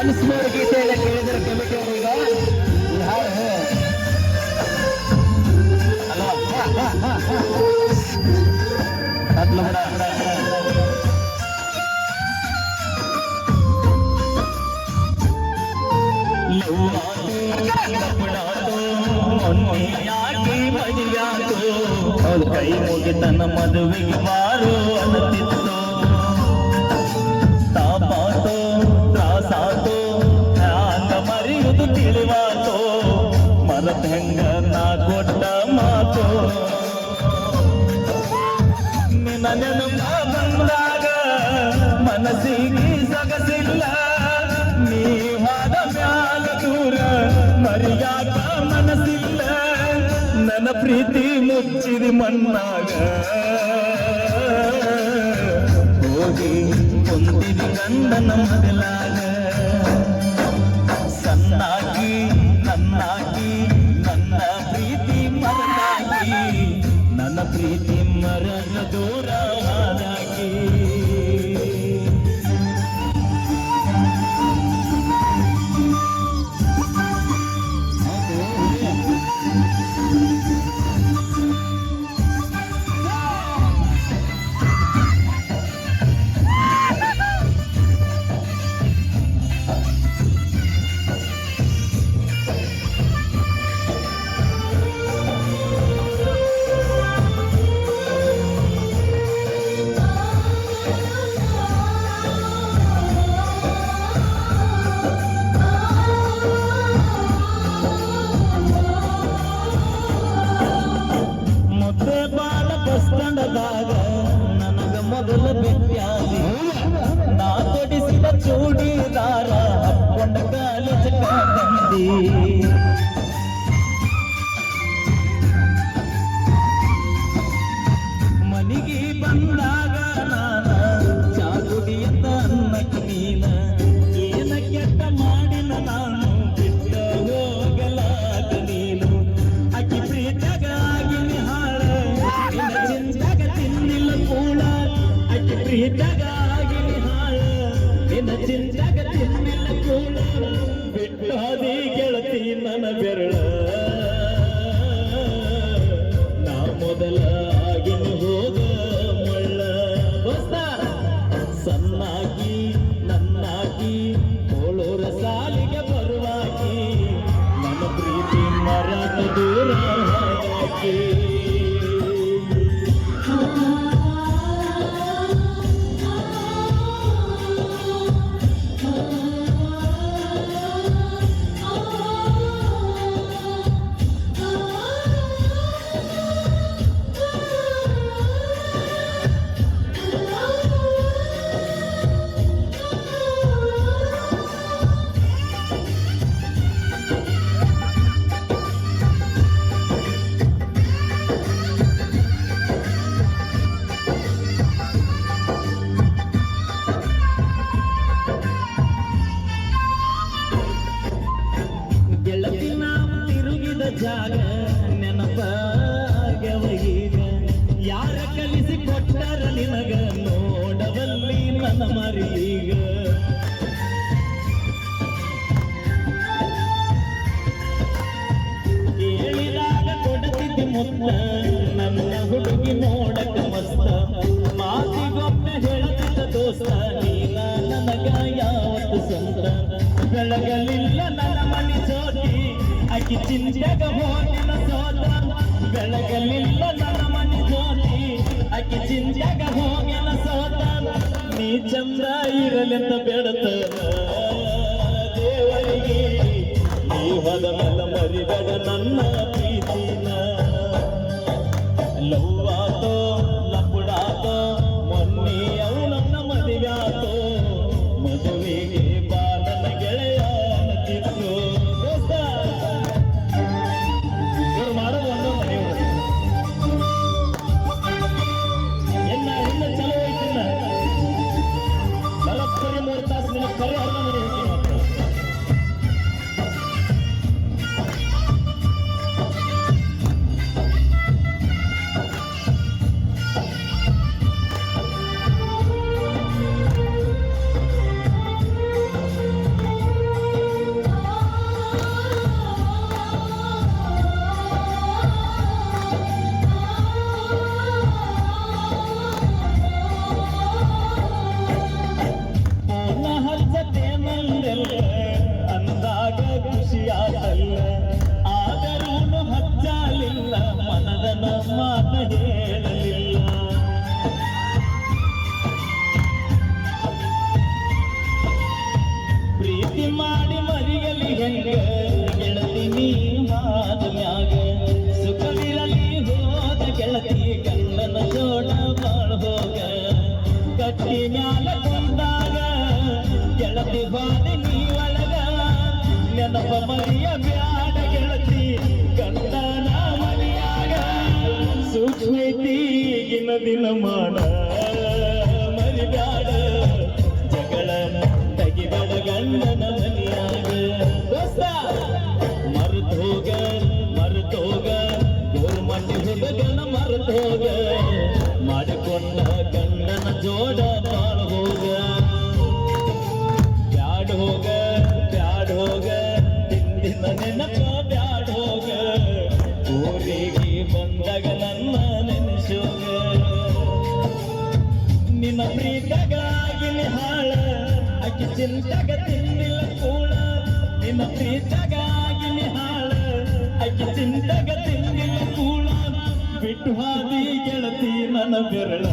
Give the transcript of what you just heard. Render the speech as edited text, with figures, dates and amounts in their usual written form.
ಮನಸ್ಸಿನವ್ರ ಗೀತೆಯನ್ನು ಕೇಳಿದರೆ ಕಮಿಟಿ ಅವರಿಂದ ಹಾಡು ಕೈ ಮುಗಿತನ ಮದುವೆಗೆ ಬಾರು ಅನ್ನತಿತ್ತು ತಾಪಾತೋ ತ್ರಾಸಾತೋ ಹ್ಯಾಂಗ ಮರೆಯುವುದು ತಿಳಿವಾತೋ ಮರತ್ ಹೆಂಗ ನಾ ಕೊಟ್ಟ ಮಾತು ನಿನ್ನ ನೆನಪ ಬಂದಾಗ ಮನಸ್ಸಿಗೆ ಸೊಗಸಿಲ್ಲ ನೀ ಹಾದ ಮ್ಯಾಲ ದೂರ ಮರಿಯಾಕ ಮನಸ್ಸಿಲ್ಲ ನನ್ನ ಪ್ರೀತಿ ಮುಚ್ಚಿದ ಮಣ್ಣಾಗ ಹೋಗಿ ಕುಂತಿದ ಗಂಡನ ಮಗಲಾಗ ಸಣ್ಣಾಗಿ ನನ್ನಾಗಿ ನನ್ನ ಪ್ರೀತಿ ಮರನಾಗಿ ನನ್ನ ಪ್ರೀತಿ ಮರನ ದೂರವಾದಾಗಿ ನನಗ ಮೊದಲ ಬೆಟ್ಟಾದಿ ನಾ ತೊಡಿಸಿದ ಚೂಡಿದಾರ ಹಕ್ಕೊಂಡ ಕಾಲೇಜ್ ಬಂದಿ ಮನಿಗೆ ಬಂದಾಗ ನಾನ ಚಾಗುಡಿಯಂತ ಅನ್ನಕ್ಕೆ ನೀನ ಏನ ಕೆಟ್ಟ ಮಾಡಿನ ನಾನು ಬಿಟ್ಟ ಹೋಗಲಾಗ ನೀನು ಅಕ್ಕಿ ಪ್ರೀತಿಯಾಗ ಆಗಿನಿ ಹಾಳ ಚಿಂತಾಗ ತಿನ್ನಿಲ್ಲ ಕೂಳ ಅಕ್ಕಿ ಪ್ರೀತಿಯಾಗ ಆಗಿನಿ ಹಾಳ ನಿನ್ನ ಚಿಂತಾಗ ತಿನ್ನಿಲ್ಲ ಕೂಳ ಬಿಟ್ಟು ಹಾದಿ ಗೆಳತಿ ನನ್ನ ಬೆರಳ ನಾ ಮೊದಲ ಆಗಿನ ಹೋಗ ಮಳ್ಳ ದೋಸ್ತ ಸಣ್ಣಾಗಿ ನನ್ನಾಗಿ ಕೋಳೂರ ಸಾಲಿಗೆ ಬರುವಾಗಿ ನನ್ನ ಪ್ರೀತಿ ಮರಣ ದೂರ ಹಾಕಿ ಜಾಗ ನೆನಪಾಗವೀಗ ಯಾರ ಕಲಿಸಿ ಕೊಟ್ಟರ ನಿನಗ ನೋಡವಲ್ಲಿ ನನ್ನ ಮರೀಗ ಕೇಳಿದಾಗ ಕೊಡತಿದ್ದಿ ಮುತ್ತ ನನ್ನ ಹುಡುಗಿ ನೋಡಕ ಮಸ್ತ ಮಾತಿಗೊಮ್ಮೆ ಹೇಳತಿದ್ದ ದೋಸ್ತ ನೀನ ನನಗ ಯಾವತ್ತು ಸ್ವಂತ ಬೆಳಗಲಿಲ್ಲ ನನ್ನ ಮನಿ ಜೋತಿ ಅಕ್ಕಿ ಚಿಂತೆಗ ಹೋಗಿನ ಸೋದ ಬೆಳಗಲಿಲ್ಲ ನನ್ನ ಮನಿ ಜೋತಿ ಅಕ್ಕಿ ಚಿಂತೆಗ ಹೋಗಿನ ಸೋದ ನೀ ಚಂದ್ರ ಇರಲೆಂತ ಬೇಡತ ದೇವರಿಗೆ ನೀ ಹೋದ ಮೇಲೆ ಮರಿಬೇಡ ನನ್ನ ಪ್ರೀತಿನ ಲವ್ವಾತೋ ಲಪುಡಾತೋ ಮೊನ್ನೆ ಅವು ನನ್ನ ಮದುವ್ಯಾತೋ ಮದುವೆಗೆ ಬಾ ನನ್ನ ಗೆಳೆಯ ಅನ್ನತಿತ್ತು ಮಾಡೋದು ಒಂದು ಮನೆ ಎನ್ನ ಇನ್ನ ಚಲೋ ಐತಿನ್ನ 43 ತಾಸು ನಿನ್ನ ಕರೆ ಅರ್ಧ ಮನೆ ಹೋಗ್ತೀನಿ ಮರದೋಗ ಕಟ್ಟಿ ಮ್ಯಾಲ ಕುಂದಾಗ ಗೆಳತಿ ಬಾದಿ ನೀ ಒಳಗ ನೆನಪ ಮರಿಯ ಬ್ಯಾಡ ಗೆಳತಿ ಗಂಡನ ಮನೆಯಾಗ ಸೂಕ್ಷ್ಮೈತಿ ಈಗಿನ ದಿನಮಾನ ಮರಿಬ್ಯಾಡ ಜಗಳ ತೆಗಿಬೇಡ ಗಂಡನ ಮನೆಯಾಗ ದೋಸ್ತ ಮರೆತೋಗ ಗೋರ್ಮಟ್ಟಿ ಹುಡುಗನ ಮರೆತೋಗ ಮಾಡಿಕೊಂಡ ಗಂಡನ ಜೋಡ ಬಾಳ ಹೋಗ ಬ್ಯಾಡ ಹೋಗ ಹಿಂದಿನ ನೆನಪ ಬ್ಯಾಡ ಹೋಗ ಊರಿಗೆ ಬಂದಾಗ ನನ್ನ ನೆನೆಸೋಗ ನಿನ್ನ ಪ್ರೀತಗಾಗಿನಿ ಹಾಳ ಅಕ್ಕಿ ಚಿಂತಗ ತಿನ್ನಿಲ್ಲ ಕೂಳ ನಿನ್ನ ಪ್ರೀತಗಾಗಿನಿ ಹಾಳ ಅಕ್ಕಿ ಚಿಂತಗ ತಿನ್ನಿಲ್ಲ ಕೂಳ ಬಿಟ್ಟು ಹಾದಿ ಗೆಳತಿ ನನ್ನ ಬೆರಳ